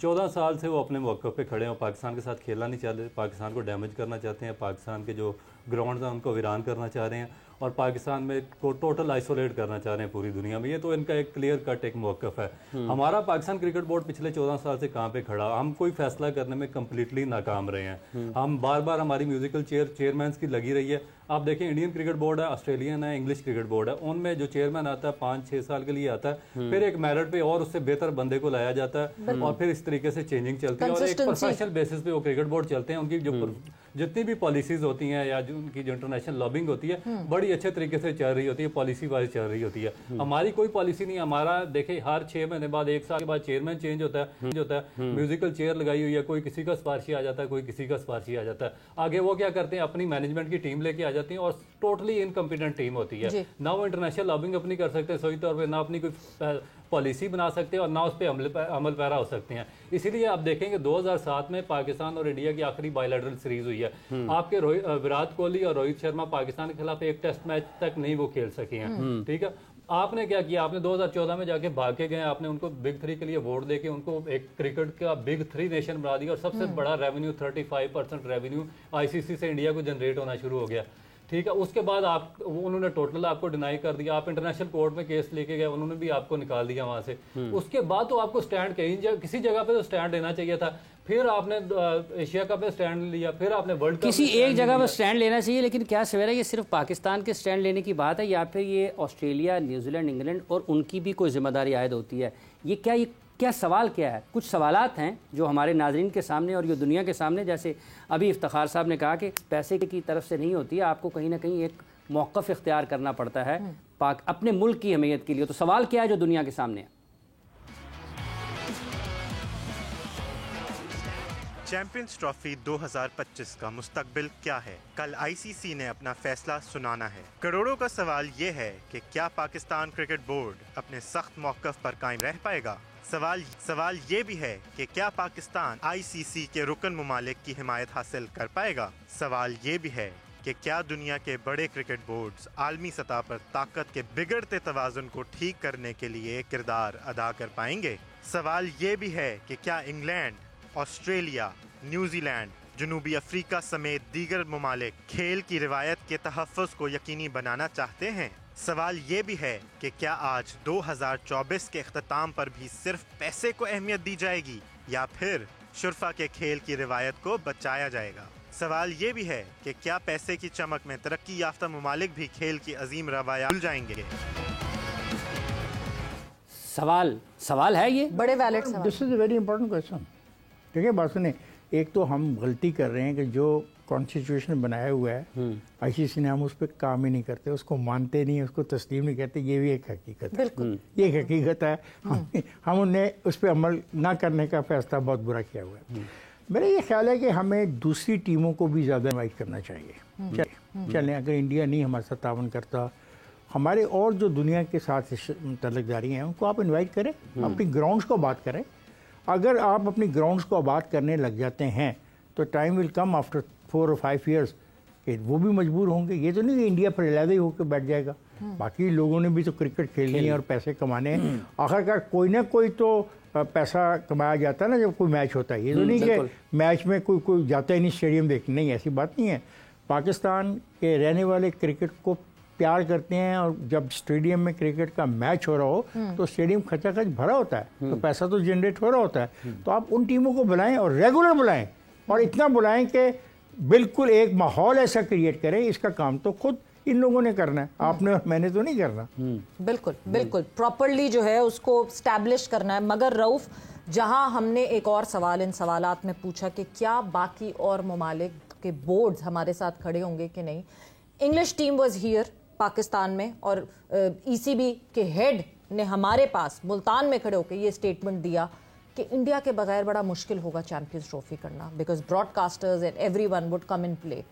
14 साल से वो अपने मौके पे खड़े हैं, पाकिस्तान के साथ खेलना नहीं चाहते, पाकिस्तान को डैमेज करना चाहते हैं, पाकिस्तान के जो ग्राउंड हैं उनको वीरान करना चाह रहे हैं और पाकिस्तान में को टोटल आइसोलेट करना चाह रहे हैं पूरी दुनिया में। ये तो इनका एक क्लियर कट एक मौक़िफ़ है। हमारा पाकिस्तान क्रिकेट बोर्ड पिछले 14 साल से कहाँ पे खड़ा, हम कोई फैसला करने में कम्प्लीटली नाकाम रहे हैं। हम बार बार हमारी म्यूजिकल चेयरमैन की लगी रही है। आप देखें इंडियन क्रिकेट बोर्ड है, ऑस्ट्रेलियन है, इंग्लिश क्रिकेट बोर्ड है, उनमें जो चेयरमैन आता है 5-6 साल के लिए आता है, फिर एक मेरिट पे और उससे बेहतर बंदे को लाया जाता है और फिर इस तरीके से चेंजिंग चलती है और एक प्रोफेशनल बेसिस पे वो क्रिकेट बोर्ड चलते हैं। उनकी जो जितनी भी पॉलिसीज होती हैं या जो उनकी जो इंटरनेशनल लॉबिंग होती है बड़ी अच्छे तरीके से चल रही होती है, पॉलिसी वाइज चल रही होती है। हमारी कोई पॉलिसी नहीं। हमारा देखें हर 6 महीने बाद 1 साल के बाद चेयरमैन चेंज होता है, म्यूजिकल चेयर लगाई हुई है, कोई किसी का सिफारशी आ जाता है, कोई किसी का सिफारशी आ जाता है। आगे वो क्या करते हैं, अपनी मैनेजमेंट की टीम लेके आ जाती हैं और टोटली इनकम्पिटेंट टीम होती है। ना वो इंटरनेशनल लॉबिंग अपनी कर सकते हैं सही तौर पे, ना अपनी कोई पॉलिसी बना सकते हैं और ना उस पर अमल पैरा हो सकते हैं। इसीलिए आप देखेंगे 2007 में पाकिस्तान और इंडिया की आखिरी बायलैटरल सीरीज हुई है। आपके विराट कोहली और रोहित शर्मा पाकिस्तान के खिलाफ एक टेस्ट मैच तक नहीं वो खेल सके हैं। ठीक है, आपने क्या किया, आपने 2014 में जाके भाग के गए, आपने उनको बिग 3 के लिए वोट देके उनको एक क्रिकेट का बिग 3 नेशन बना दिया और सबसे बड़ा रेवेन्यू 35% रेवेन्यू आईसीसी से इंडिया को जनरेट होना शुरू हो गया। ठीक है, उसके बाद आप उन्होंने टोटल आपको डिनाई कर दिया, आप इंटरनेशनल कोर्ट में केस लेके गए, उन्होंने भी आपको निकाल दिया वहां से। उसके बाद तो आपको स्टैंड किसी जगह पे तो स्टैंड लेना चाहिए था। फिर आपने एशिया कप पे स्टैंड लिया, फिर आपने वर्ल्ड कप किसी एक जगह पर स्टैंड लेना चाहिए। लेकिन क्या सवेरा ये सिर्फ पाकिस्तान के स्टैंड लेने की बात है या फिर ये ऑस्ट्रेलिया, न्यूजीलैंड, इंग्लैंड और उनकी भी कोई जिम्मेदारी आयद होती है? ये क्या सवाल क्या है? कुछ सवालात हैं जो हमारे नाजरीन के सामने और ये दुनिया के सामने, जैसे अभी इफ्तिखार साहब ने कहा कि पैसे की तरफ से नहीं होती है, आपको कहीं ना कहीं एक मौक़िफ़ इख्तियार करना पड़ता है अपने मुल्क की अहमियत के लिए। तो सवाल क्या है जो दुनिया के सामने है? चैंपियंस ट्रॉफी 2025 का मुस्तकबिल क्या है? कल आईसीसी ने अपना फैसला सुनाना है। करोड़ों का सवाल ये है कि क्या पाकिस्तान क्रिकेट बोर्ड अपने सख्त मौक़िफ़ पर कायम रह पाएगा? सवाल ये भी है कि क्या पाकिस्तान आईसीसी के रुकन ममालिक की हिमायत हासिल कर पाएगा? सवाल ये भी है कि क्या दुनिया के बड़े क्रिकेट बोर्ड्स आलमी सतह पर ताकत के बिगड़ते तवाज़ुन को ठीक करने के लिए किरदार अदा कर पाएंगे? सवाल ये भी है कि क्या इंग्लैंड, ऑस्ट्रेलिया, न्यूजीलैंड, जनूबी अफ्रीका समेत दीगर ममालिक खेल की रिवायत के तहफ़्फ़ुज़ को यकीनी बनाना चाहते हैं? सवाल ये भी है कि क्या आज 2024 के अख्ताम पर भी सिर्फ पैसे को अहमियत दी जाएगी या फिर शुरफा के खेल की रिवायत को बचाया जाएगा? सवाल ये भी है कि क्या पैसे की चमक में तरक्की याफ्ता ममालिक भी खेल की अजीम रवायात भूल जाएंगे? सवाल है ये बड़े वैलिड सवाल। This is a very important question. ठीक है, बात सुने, एक तो हम गलती कर रहे हैं कि जो कॉन्स्टिट्यूशन बनाया हुआ है आईसीसी ने, हम उस पर काम ही नहीं करते, उसको मानते नहीं, उसको तस्लीम नहीं करते। ये भी एक हकीकत है, ये एक हकीकत है। हम उन्हें उस पर अमल ना करने का फैसला बहुत बुरा किया हुआ है। मेरा ये ख्याल है कि हमें दूसरी टीमों को भी ज़्यादा इन्वाइट करना चाहिए। चलें, अगर इंडिया नहीं हमारे साथ तावन करता, हमारे और जो दुनिया के साथ तल्लुक़दारी हैं उनको आप इन्वाइट करें, अपनी ग्राउंड्स को बात करें। अगर आप अपनी ग्राउंड्स को आबाद करने लग जाते हैं तो time will come after 4 or 5 years कि वो भी मजबूर होंगे। ये तो नहीं कि इंडिया पर अलग ही होकर बैठ जाएगा। बाकी लोगों ने भी तो क्रिकेट खेलनी है और पैसे कमाने हैं। आखिरकार कोई ना कोई तो पैसा कमाया जाता है ना जब कोई मैच होता है। ये तो नहीं कि मैच में कोई जाता ही नहीं स्टेडियम देखने, नहीं, ऐसी बात नहीं है। पाकिस्तान के रहने वाले क्रिकेट को प्यार करते हैं और जब स्टेडियम में क्रिकेट का मैच हो रहा हो तो स्टेडियम खचाखच भरा होता है, तो पैसा तो जनरेट हो रहा होता है। तो आप उन टीमों को बुलाएं और रेगुलर बुलाएं और इतना बुलाएं कि बिल्कुल एक माहौल ऐसा क्रिएट करें। इसका काम तो खुद इन लोगों ने करना है, आपने और मैंने तो नहीं करना। बिल्कुल प्रॉपरली जो है उसको स्टैब्लिश करना है। मगर रऊफ, जहां हमने एक और सवाल इन सवालात में पूछा कि क्या बाकी और ममालिक के बोर्ड्स हमारे साथ खड़े होंगे कि नहीं। English team was here Pakistan में और ईसीबी के हेड ने हमारे पास मुल्तान में खड़े होकर ये स्टेटमेंट दिया कि इंडिया के बगैर बड़ा मुश्किल होगा चैंपियंस ट्रॉफी करना, because broadcasters and everyone would come in play.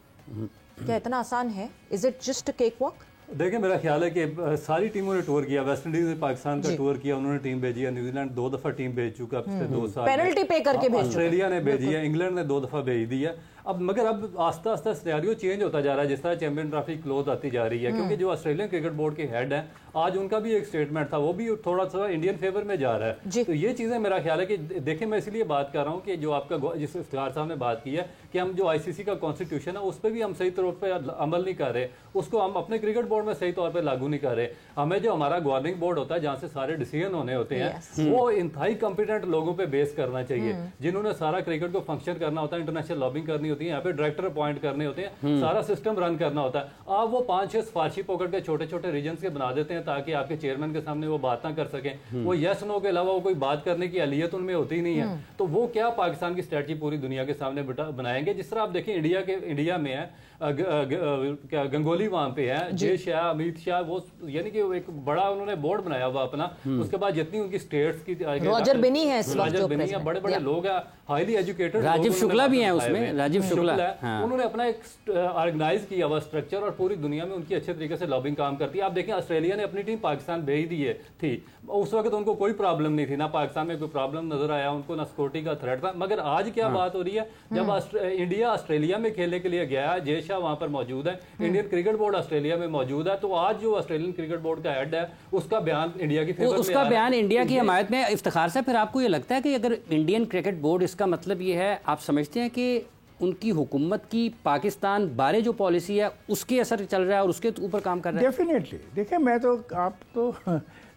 क्या इतना आसान है? Is it just a cake walk? देखिए, मेरा ख्याल है कि सारी टीमों ने टूर किया। वेस्ट इंडीज ने पाकिस्तान का टूर किया, उन्होंने टीम भेजी है। न्यूजीलैंड 2 दफ़ा टीम भेज चुका पिछले 2 साल, पेनल्टी पे करके भेज, ऑस्ट्रेलिया ने भेजी है, इंग्लैंड ने 2 दफ़ा भेज दी है। अब मगर अब आस्ता आस्ता सिनेरियो चेंज होता जा रहा है जिस तरह चैंपियन ट्रॉफी क्लोज आती जा रही है, क्योंकि जो ऑस्ट्रेलियन क्रिकेट बोर्ड के हेड हैं आज उनका भी एक स्टेटमेंट था, वो भी थोड़ा सा इंडियन फेवर में जा रहा है। तो ये चीज़ें मेरा ख्याल है कि देखें, मैं इसलिए बात कर रहा हूँ कि जो आपका जिस इफ्तिखार साहब ने बात की है कि हम जो आईसीसी का कॉन्स्टिट्यूशन है उस पर भी हम सही तौर पर अमल नहीं कर रहे, उसको हम अपने क्रिकेट बोर्ड में सही तौर पर लागू नहीं कर रहे। हमें जो हमारा गवर्निंग बोर्ड होता है जहाँ से सारे डिसीजन होने होते हैं वो इंतहाई कॉम्पिटेंट लोगों पे बेस करना चाहिए, जिन्होंने सारा क्रिकेट को फंक्शन करना होता है, इंटरनेशनल लॉबिंग करनी होती है, यहाँ पे डायरेक्टर अपॉइंट करने होते हैं, सारा सिस्टम रन करना होता है। आप वो 5-6 सिफारशी पकड़ के छोटे छोटे रीजन के बना देते हैं ताकि आपके चेयरमैन के सामने वो बात ना कर सकें, वो यस नो के अलावा वो कोई बात करने की अहलियत उनमें होती ही नहीं है। तो वो क्या पाकिस्तान की स्ट्रेटजी पूरी दुनिया के सामने बनाएंगे? जिस तरह आप देखें इंडिया में है, क्या गंगोली वहां पे है, जय शाह, अमित शाह, वो यानी कि एक बड़ा उन्होंने बोर्ड बनाया हुआ अपना, उसके बाद जितनी उनकी स्टेट्स की रॉजर बिनी है इस वक्त, बड़े बड़े लोग हैं, हाईली एजुकेटेड, राजीव शुक्ला भी हैं उसमें, राजीव शुक्ला उन्होंने अपना एक ऑर्गेनाइज किया हुआ स्ट्रक्चर और पूरी दुनिया में उनकी अच्छे तरीके से लॉबिंग काम करती है। आप देखें ऑस्ट्रेलिया ने अपनी टीम पाकिस्तान भेज दी है थी, उस वक्त उनको कोई प्रॉब्लम नहीं थी, ना पाकिस्तान में कोई प्रॉब्लम नजर आया उनको, ना सिक्योरिटी का थ्रेट था। मगर आज क्या बात हो रही है, जब इंडिया ऑस्ट्रेलिया में खेलने के लिए गया, जय शाह वहां पर मौजूद है, इंडियन क्रिकेट बोर्ड ऑस्ट्रेलिया में मौजूद है, तो आज जो ऑस्ट्रेलियन क्रिकेट बोर्ड का हेड है उसका बयान इंडिया की फेवर में, उसका बयान इंडिया की हमायत में। इफ्तिखार से फिर आपको ये लगता है कि अगर इंडियन क्रिकेट बोर्ड, इसका मतलब ये है आप समझते हैं कि उनकी हुकूमत की पाकिस्तान बारे जो पॉलिसी है उसके असर चल रहा है और उसके ऊपर काम कर रहा है? डेफिनेटली। देखिए मैं तो आप तो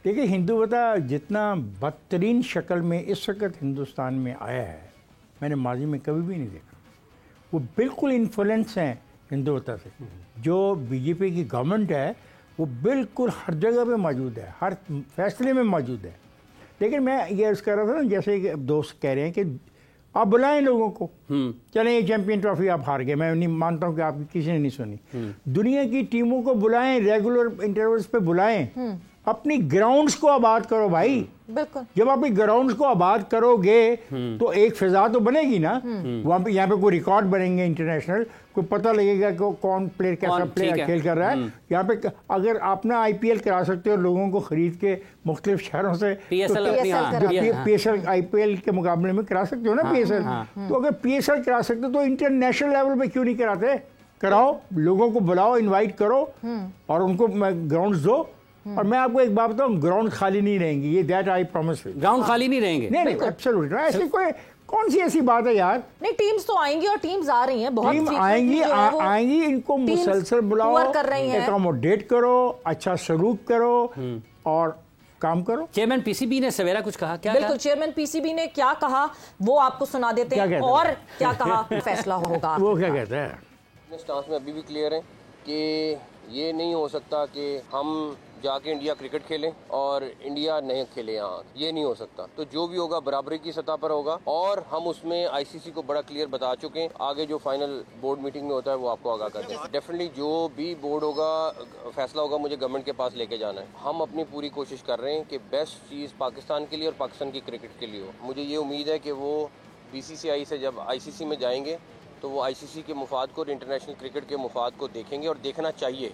देखिए हिंदुत्वता जितना बदतरीन शक्ल में इस वक्त हिंदुस्तान में आया है मैंने माजी में कभी भी नहीं देखा। वो बिल्कुल इन्फ्लुएंस हैं हिंदुत्वता से। जो बीजेपी की गवर्नमेंट है वो बिल्कुल हर जगह पे मौजूद है, हर फैसले में मौजूद है। लेकिन मैं ये अर्ज़ कर रहा था ना, जैसे कि दोस्त कह रहे हैं कि आप बुलाएं लोगों को, चलें ये चैंपियन ट्रॉफी आप हार गए, मैं नहीं मानता हूं कि आपकी किसी ने नहीं सुनी। दुनिया की टीमों को बुलाएं, रेगुलर इंटरवल्स पे बुलाएं, अपनी ग्राउंड्स को आबाद करो भाई। बिल्कुल। जब आप ग्राउंड्स को आबाद करोगे तो एक फिजा तो बनेगी ना वहाँ पे। यहाँ पे कोई रिकॉर्ड बनेंगे इंटरनेशनल, कोई पता लगेगा कि कौन प्लेयर कैसा प्लेयर खेल कर रहा है। यहाँ पे अगर आप ना IPL करा सकते हो लोगों को खरीद के मुख्तलिफ शहरों से, PSL IPL के मुकाबले में करा सकते हो ना PSL। तो अगर PSL करा सकते हो तो इंटरनेशनल लेवल पे क्यों नहीं कराते? कराओ, लोगों को बुलाओ, इन्वाइट करो और उनको ग्राउंड्स दो। और मैं आपको एक बात बताऊं, ग्राउंड खाली नहीं रहेंगी, ये दैट आई प्रॉमिस। ग्राउंड खाली नहीं रहेंगे? नहीं, एब्सोल्युटली। ऐसी कौन सी ऐसी बात है यार? नहीं, टीम्स तो आएंगी और टीम्स आ रही हैं, बहुत टीम आएंगी, इनको मुसलसल बुलाओ, एकोमोडेट करो, अच्छा सलूक करो और काम करो। चेयरमैन PCB ने सवेरा कुछ कहा क्या? बिल्कुल, चेयरमैन PCB ने क्या कहा वो आपको सुना देते हैं और क्या कहा फैसला होगा। वो क्या कहते हैं? स्टांस में अभी भी क्लियर है कि ये नहीं हो सकता कि हम जाके इंडिया क्रिकेट खेलें और इंडिया नहीं खेले यहाँ, ये नहीं हो सकता। तो जो भी होगा बराबरी की सतह पर होगा और हम उसमें ICC को बड़ा क्लियर बता चुके हैं। आगे जो फाइनल बोर्ड मीटिंग में होता है वो आपको आगाह कर दें। डेफिनेटली जो भी बोर्ड होगा, फैसला होगा, मुझे गवर्नमेंट के पास लेके जाना है। हम अपनी पूरी कोशिश कर रहे हैं कि बेस्ट चीज़ पाकिस्तान के लिए और पाकिस्तान की क्रिकेट के लिए हो। मुझे ये उम्मीद है कि वो BCCI से जब ICC में जाएंगे तो वो ICC के मुफाद को और इंटरनेशनल क्रिकेट के मुफाद को देखेंगे और देखना चाहिए।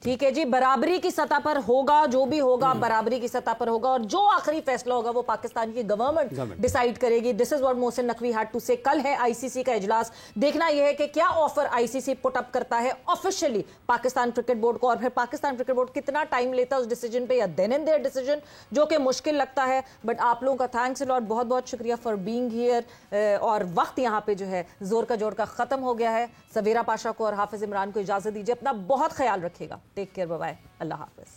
ठीक है जी, बराबरी की सतह पर होगा, जो भी होगा बराबरी की सतह पर होगा और जो आखिरी फैसला होगा वो पाकिस्तान की गवर्नमेंट डिसाइड करेगी। This is what Mohsin Naqvi had to say. कल है ICC का इजलास, देखना यह है कि क्या ऑफर ICC पुट अप करता है ऑफिशियली पाकिस्तान क्रिकेट बोर्ड को, और फिर पाकिस्तान क्रिकेट बोर्ड कितना टाइम लेता है उस डिसीजन पे, या देन इन देयर डिसीजन, जो कि मुश्किल लगता है। बट आप लोगों का थैंक्स अ लॉट, बहुत बहुत शुक्रिया फॉर बीइंग हियर। और वक्त यहाँ पे जो है जोर का खत्म हो गया है। सवेरा पाशा को और हाफिज इमरान को इजाजत दीजिए, अपना बहुत ख्याल रखिएगा। टेक केयर, बाय बाय, अल्लाह हाफिज।